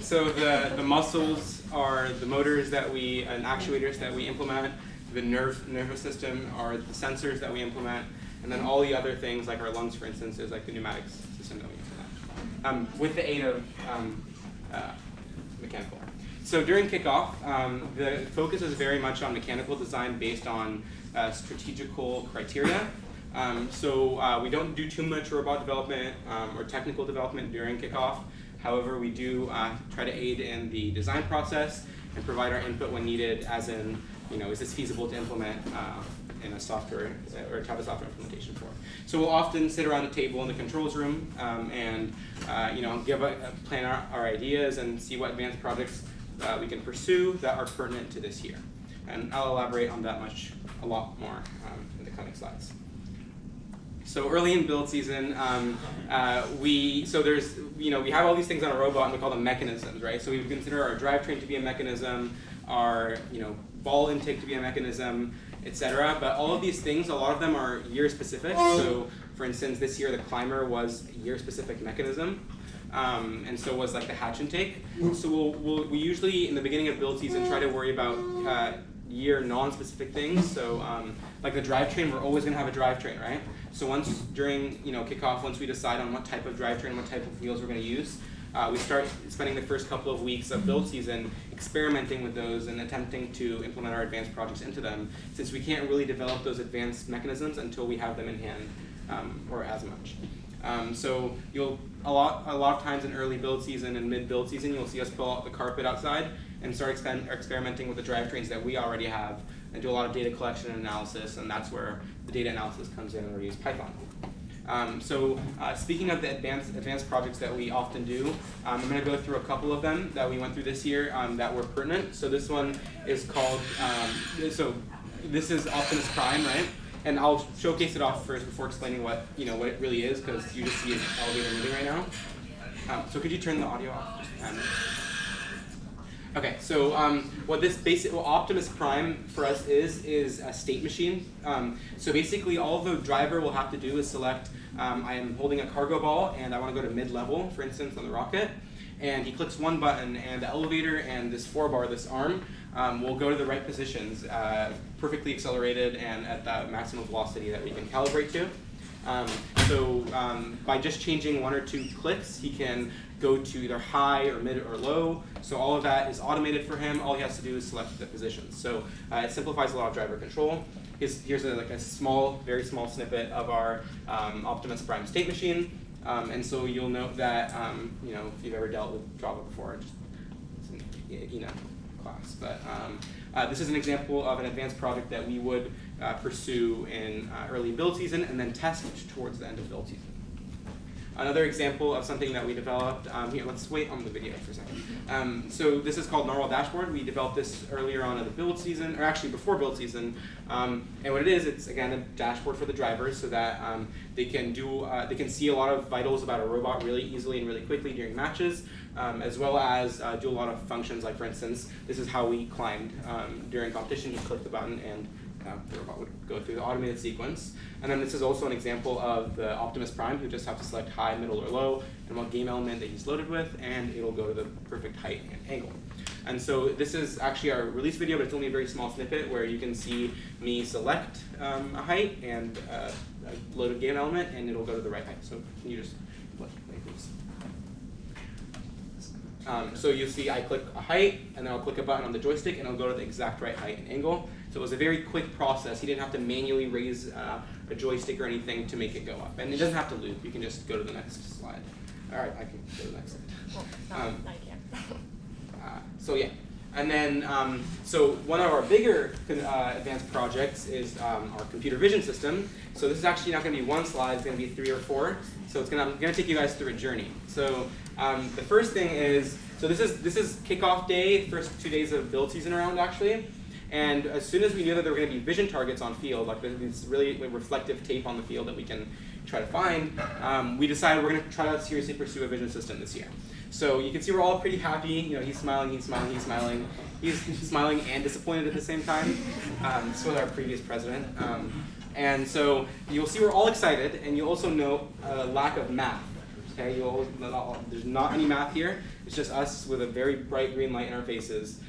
So the muscles are the motors that and actuators that we implement. The nervous system are the sensors that we implement. And then all the other things, like our lungs, for instance, is like the pneumatics system that we implement, with the aid of mechanical. So during kickoff, the focus is very much on mechanical design based on strategical criteria. So we don't do too much robot development or technical development during kickoff. However, we do try to aid in the design process and provide our input when needed, as in, is this feasible to implement in a software or a type of software implementation for. So we'll often sit around a table in the controls room and plan our ideas and see what advanced projects we can pursue that are pertinent to this year. And I'll elaborate on that a lot more in the coming slides. So early in build season, we have all these things on a robot, and we call them mechanisms, right? So we consider our drivetrain to be a mechanism, our ball intake to be a mechanism, etc. But all of these things, a lot of them are year specific. So for instance, this year the climber was a year specific mechanism. And so was like the hatch intake. So we usually, in the beginning of build season, try to worry about year non-specific things. So like the drivetrain, we're always going to have a drivetrain, right? So once during kickoff, once we decide on what type of drivetrain, what type of wheels we're going to use, we start spending the first couple of weeks of build season experimenting with those and attempting to implement our advanced projects into them, since we can't really develop those advanced mechanisms until we have them in hand, or as much. So a lot of times in early build season and mid build season, you'll see us pull out the carpet outside and start experimenting with the drivetrains that we already have and do a lot of data collection and analysis, and that's where the data analysis comes in, and we use Python. Speaking of the advanced projects that we often do, I'm going to go through a couple of them that we went through this year that were pertinent. So this one is called, this is Optimus Prime, right? And I'll showcase it off first before explaining what it really is, because you just see an elevator moving right now. So could you turn the audio off? Okay, so what Optimus Prime for us is a state machine. So basically all the driver will have to do is select, I am holding a cargo ball and I want to go to mid-level, for instance, on the rocket. And he clicks one button and the elevator and this forebar, this arm, will go to the right positions, perfectly accelerated and at the maximum velocity that we can calibrate to. By just changing one or two clicks, he can go to either high or mid or low. So all of that is automated for him. All he has to do is select the positions. So it simplifies a lot of driver control. Here's a small, very small snippet of our Optimus Prime state machine. And so you'll note that if you've ever dealt with Java before, it's in class. But this is an example of an advanced project that we would pursue in early build season and then test towards the end of build season. Another example of something that we developed, here, let's wait on the video for a second. So this is called NarWeek Dashboard. We developed this earlier on in the build season, or actually before build season. And what it is, it's again a dashboard for the drivers so that they can see a lot of vitals about a robot really easily and really quickly during matches, as well as do a lot of functions. Like for instance, this is how we climbed during competition. You click the button and the robot would go through the automated sequence. And then this is also an example of the Optimus Prime, who just have to select high, middle, or low, and what game element that he's loaded with, and it'll go to the perfect height and angle. And so this is actually our release video, but it's only a very small snippet where you can see me select a height and a loaded game element, and it'll go to the right height. So can you just play, please? So you'll see I click a height, and then I'll click a button on the joystick, and it'll go to the exact right height and angle. So it was a very quick process. He didn't have to manually raise a joystick or anything to make it go up. And it doesn't have to loop. You can just go to the next slide. All right, I can go to the next slide. Well, I can't. So yeah. And then, so one of our bigger advanced projects is our computer vision system. So this is actually not going to be one slide. It's going to be 3 or 4. So I'm going to take you guys through a journey. So the first thing is, so this is kickoff day, first 2 days of build season around actually. And as soon as we knew that there were going to be vision targets on field, like this really reflective tape on the field that we can try to find, we decided we're going to try to seriously pursue a vision system this year. So you can see we're all pretty happy. He's smiling, he's smiling, he's smiling. He's smiling and disappointed at the same time. This was our previous president. And so you'll see we're all excited, and you'll also note a lack of math. Okay, there's not any math here. It's just us with a very bright green light in our faces,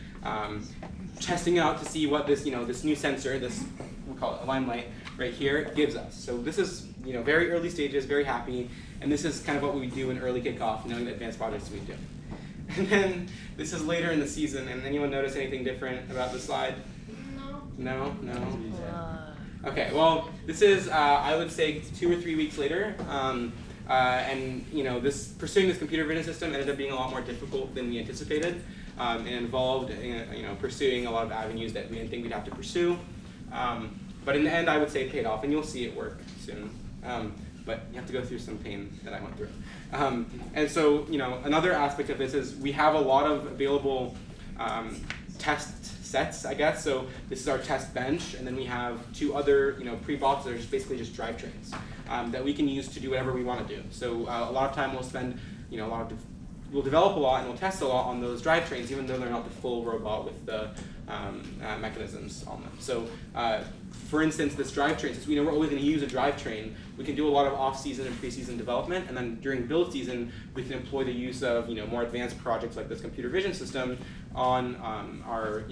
testing out to see what this, this new sensor, this we'll call it a limelight right here, gives us. So this is, very early stages, very happy, and this is kind of what we do in early kickoff, knowing the advanced projects we do. And then this is later in the season, and anyone notice anything different about this slide? No. No? Okay, well, this is, I would say, 2 or 3 weeks later. And pursuing this computer vision system ended up being a lot more difficult than we anticipated. It involved pursuing a lot of avenues that we didn't think we'd have to pursue. But in the end, I would say it paid off, and you'll see it work soon. But you have to go through some pain that I went through. And so, another aspect of this is we have a lot of available test sets, I guess. So this is our test bench, and then we have 2 other, pre-bots that are basically just drivetrains that we can use to do whatever we want to do. So a lot of time we'll spend, we'll develop a lot and we'll test a lot on those drivetrains, even though they're not the full robot with the mechanisms on them. So for instance, this drivetrain, since we know we're always going to use a drivetrain, we can do a lot of off-season and pre-season development, and then during build season, we can employ the use of more advanced projects like this computer vision system on our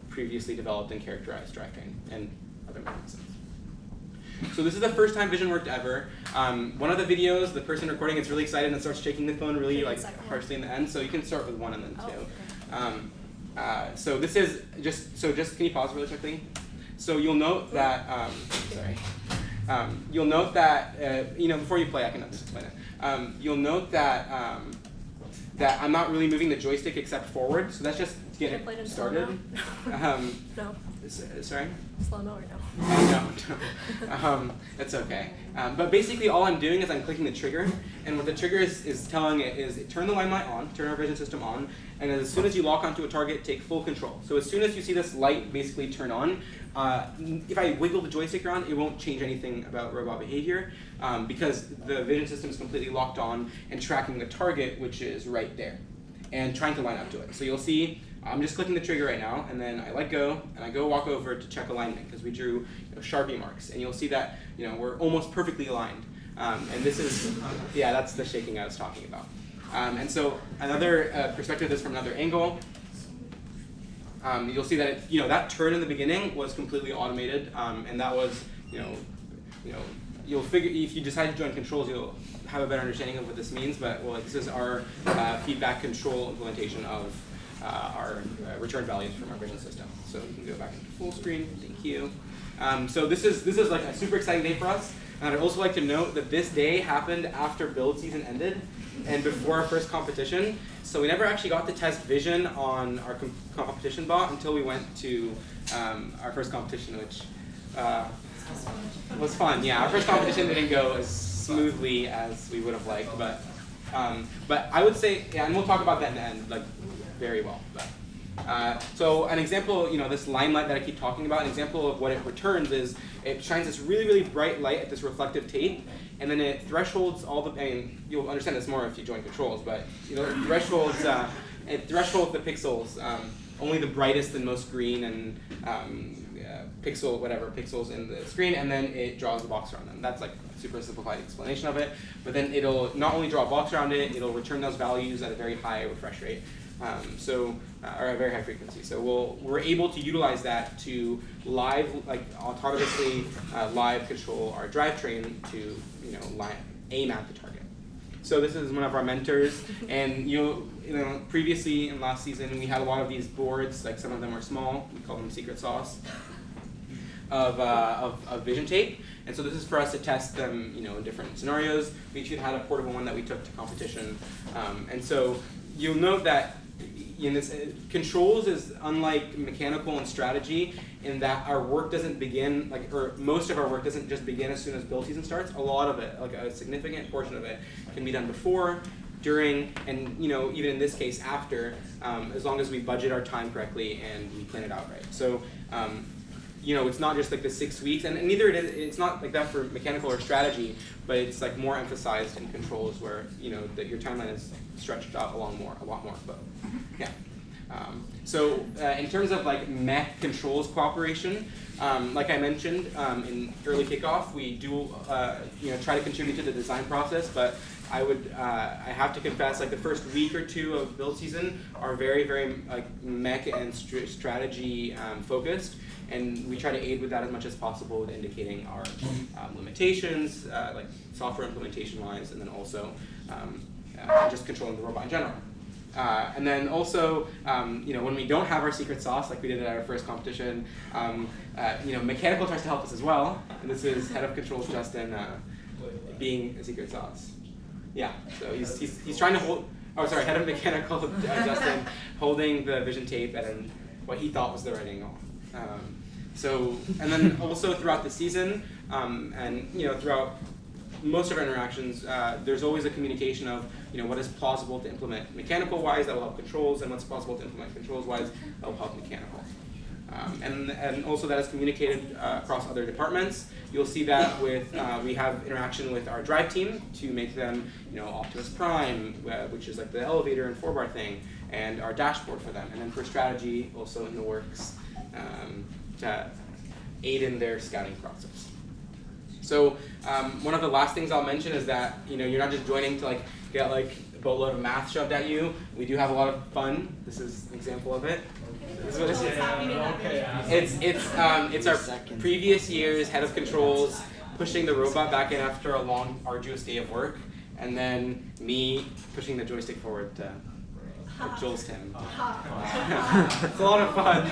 previously developed and characterized drivetrain and other mechanisms. So this is the first time vision worked ever. One of the videos, the person recording gets really excited and starts shaking the phone really harshly in the end. So you can start with 1 and then 2. Okay. So this is just can you pause really quickly? So you'll note that you'll note that before you play, I can just explain it. You'll note that that I'm not really moving the joystick except forward. So that's just to get it started. No. Sorry? Slow-mo or no? No. That's okay. But basically all I'm doing is I'm clicking the trigger, and what the trigger is telling it is turn the limelight on, turn our vision system on, and as soon as you lock onto a target, take full control. So as soon as you see this light basically turn on, if I wiggle the joystick around, it won't change anything about robot behavior because the vision system is completely locked on and tracking the target, which is right there, and trying to line up to it. So you'll see I'm just clicking the trigger right now, and then I let go, and I go walk over to check alignment because we drew Sharpie marks, and you'll see that we're almost perfectly aligned. And this is, that's the shaking I was talking about. And so another perspective is from another angle. You'll see that that turn in the beginning was completely automated, and that was you'll figure if you decide to join controls, you'll have a better understanding of what this means. But this is our feedback control implementation of our return values from our vision system. So we can go back into full screen. Thank you. So this is like a super exciting day for us. And I'd also like to note that this day happened after build season ended and before our first competition. So we never actually got to test vision on our competition bot until we went to our first competition, which was fun. Yeah, our first competition didn't go as smoothly as we would have liked, but I would say, and we'll talk about that in the end, very well. So an example, this limelight that I keep talking about, an example of what it returns is it shines this really, really bright light at this reflective tape, and then it thresholds all the, you'll understand this more if you join controls, but it thresholds the pixels, only the brightest and most green and pixels in the screen, and then it draws a box around them. That's like a super simplified explanation of it, but then it'll not only draw a box around it, it'll return those values at a very high refresh rate. Or a very high frequency. So we're able to utilize that to autonomously live control our drivetrain to aim at the target. So this is one of our mentors, and previously in last season we had a lot of these boards, like some of them were small, we call them secret sauce, of vision tape. And so this is for us to test them in different scenarios. We actually had a portable one that we took to competition. And so you'll note that controls is unlike mechanical and strategy in that our work doesn't begin, or most of our work doesn't just begin as soon as build season starts. A lot of it, a significant portion of it, can be done before, during, and even in this case after, as long as we budget our time correctly and we plan it out right. So it's not just the 6 weeks, and neither it's not like that for mechanical or strategy, but it's more emphasized in controls where that your timeline is stretched out a lot more. But yeah. So in terms of mech controls cooperation, Like I mentioned in early kickoff, we do try to contribute to the design process, but I have to confess, like the first week or two of build season are very like mech and strategy focused, and we try to aid with that as much as possible with indicating our limitations, like software implementation wise, and then also just controlling the robot in general. And then also, when we don't have our secret sauce, like we did at our first competition, Mechanical tries to help us as well. And this is head of controls Justin being a secret sauce. Yeah, so he's trying to hold. Oh, sorry, head of Mechanical Justin holding the vision tape at what he thought was the right angle. And then also throughout the season, and throughout most of our interactions, there's always a communication of what is plausible to implement mechanical-wise that will help controls, and what's possible to implement controls-wise that will help mechanical. And also that is communicated across other departments. You'll see that with we have interaction with our drive team to make them Optimus Prime, which is like the elevator and 4-bar thing, and our dashboard for them. And then for strategy, also in the works to aid in their scouting process. So one of the last things I'll mention is that you're not just joining to get a boatload of math shoved at you. We do have a lot of fun. This is an example of it. This is what this is. It's our previous year's head of controls pushing the robot back in after a long, arduous day of work, and then me pushing the joystick forward to Joel's him. It's a lot of fun.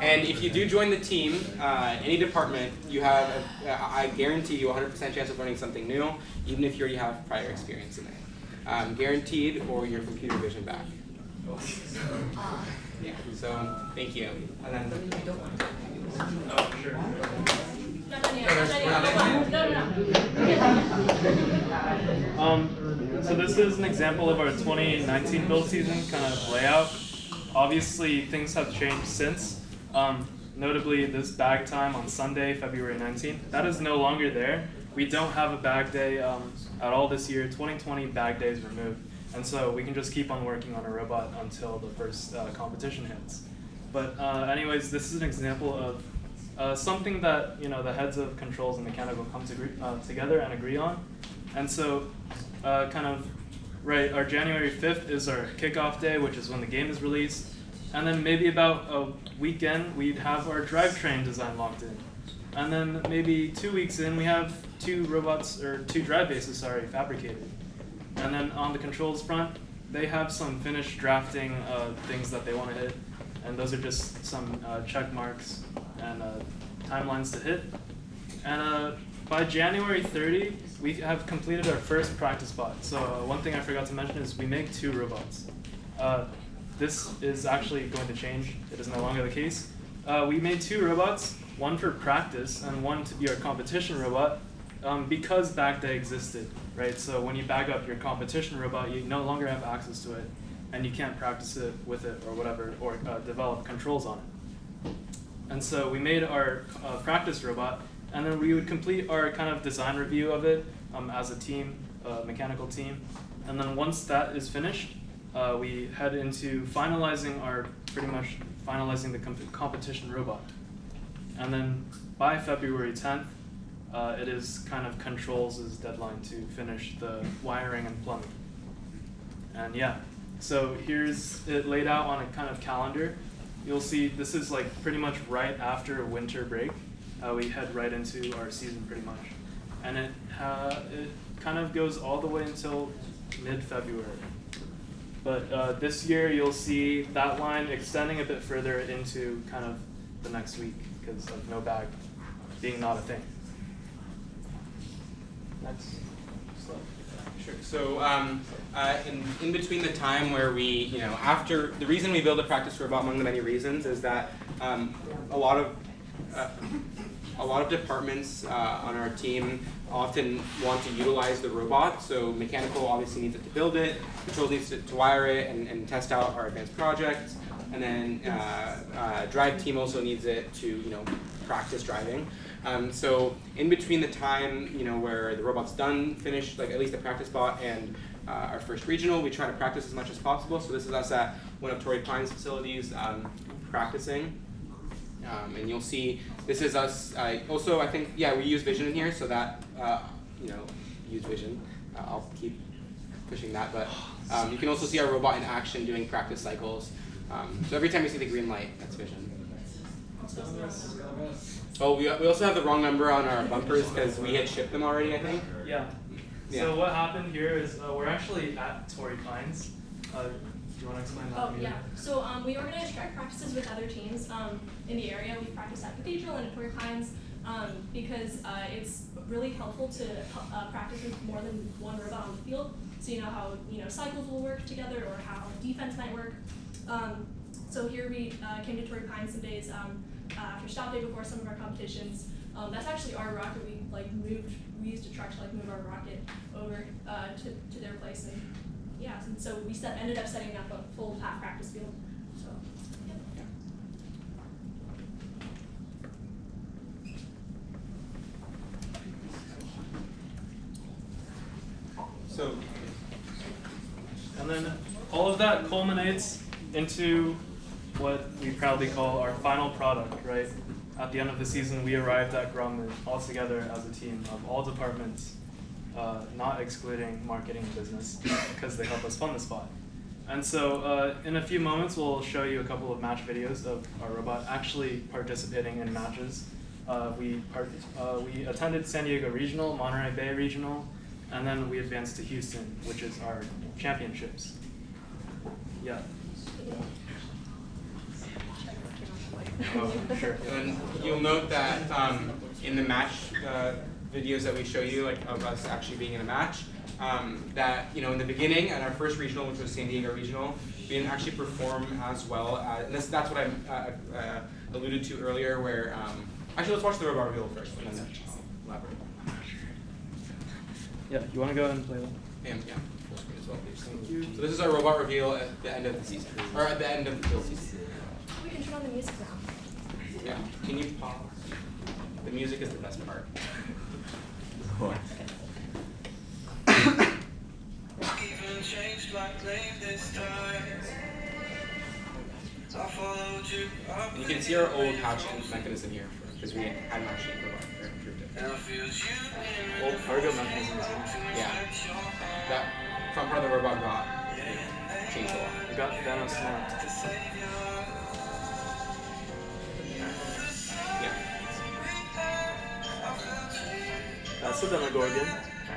And if you do join the team, any department, you have, I guarantee you, 100% chance of learning something new, even if you already have prior experience in it. Guaranteed, or your computer vision back. Yeah. So thank you. And then, oh, sure. So this is an example of our 2019 build season kind of layout. Obviously, things have changed since. Notably, this bag time on Sunday, February 19th, that is no longer there. We don't have a bag day at all this year. 2020 bag day is removed. And so we can just keep on working on a robot until the first competition hits. But anyways, this is an example of something that the heads of controls and mechanical come together and agree on. And so our January 5th is our kickoff day, which is when the game is released. And then maybe about a weekend, we'd have our drivetrain design locked in. And then maybe 2 weeks in, we have two drive bases, fabricated. And then on the controls front, they have some finished drafting things that they want to hit. And those are just some check marks and timelines to hit. And by January 30, we have completed our first practice bot. So one thing I forgot to mention is we make 2 robots. This is actually going to change. It is no longer the case. We made 2 robots, one for practice and one to be our competition robot, because bag day existed, right? So when you bag up your competition robot, you no longer have access to it, and you can't practice it with it or whatever, or develop controls on it. And so we made our practice robot, and then we would complete our kind of design review of it as a team, mechanical team. And then once that is finished, we head into finalizing the competition robot. And then by February 10th, it is kind of controls' deadline to finish the wiring and plumbing. And yeah, so here's it laid out on a kind of calendar. You'll see this is pretty much right after winter break. We head right into our season pretty much. And it kind of goes all the way until mid-February. But this year you'll see that line extending a bit further into kind of the next week because of no bag being not a thing. Next slide. Sure. So in between the time where we, after the reason we build a practice robot, among the many reasons, is that a lot of departments on our team often want to utilize the robot. So mechanical obviously needs it to build it, controls needs to wire it and test out our advanced projects, and then drive team also needs it to practice driving. So in between the time where the robot's done, finished, at least the practice bot and our first regional, we try to practice as much as possible. So this is us at one of Torrey Pine's facilities practicing. and you'll see this is us. Also, I think, yeah, we use vision in here, so that, use vision. I'll keep pushing that, but you can also see our robot in action doing practice cycles. So every time you see the green light, that's vision. Oh, we also have the wrong number on our bumpers because we had shipped them already, I think. Yeah. So what happened here is we're actually at Torrey Pines. Do you want to explain that? Oh, yeah. So we organize track practices with other teams in the area. We practice at Cathedral and at Torrey Pines because it's really helpful to practice with more than one robot on the field. So you know how cycles will work together or how defense might work. So here we came to Torrey Pines some days after stop day before some of our competitions. That's actually our rocket. We used a truck to move our rocket over to their place, and yeah, and so we ended up setting up a full half practice field. So yeah. So, and then all of that culminates into what we proudly call our final product, right? At the end of the season, we arrived at Grumman all together as a team of all departments, not excluding marketing and business, because they help us fund the spot. And so in a few moments, we'll show you a couple of match videos of our robot actually participating in matches. We attended San Diego Regional, Monterey Bay Regional, and then we advanced to Houston, which is our championships. Yeah. Oh, sure. And you'll note that in the match videos that we show you, of us actually being in a match, that in the beginning at our first regional, which was San Diego Regional, we didn't actually perform as well. And that's what I alluded to earlier. Where actually, let's watch the robot reveal first, and then I'll elaborate. Yeah. You want to go ahead and play that? Yeah. Full screen as well, please. Thank you. So this is our robot reveal at the end of the season, or at the end of the field season. We can turn on the music now. Yeah. Can you pause? The music is the best part. And you can see our old hatch mechanism here because we hadn't actually improved it. Old cargo mechanisms. Yeah. That front part of the robot got changed a lot. We got Thanos snapped. Yeah. That's the Demogorgon.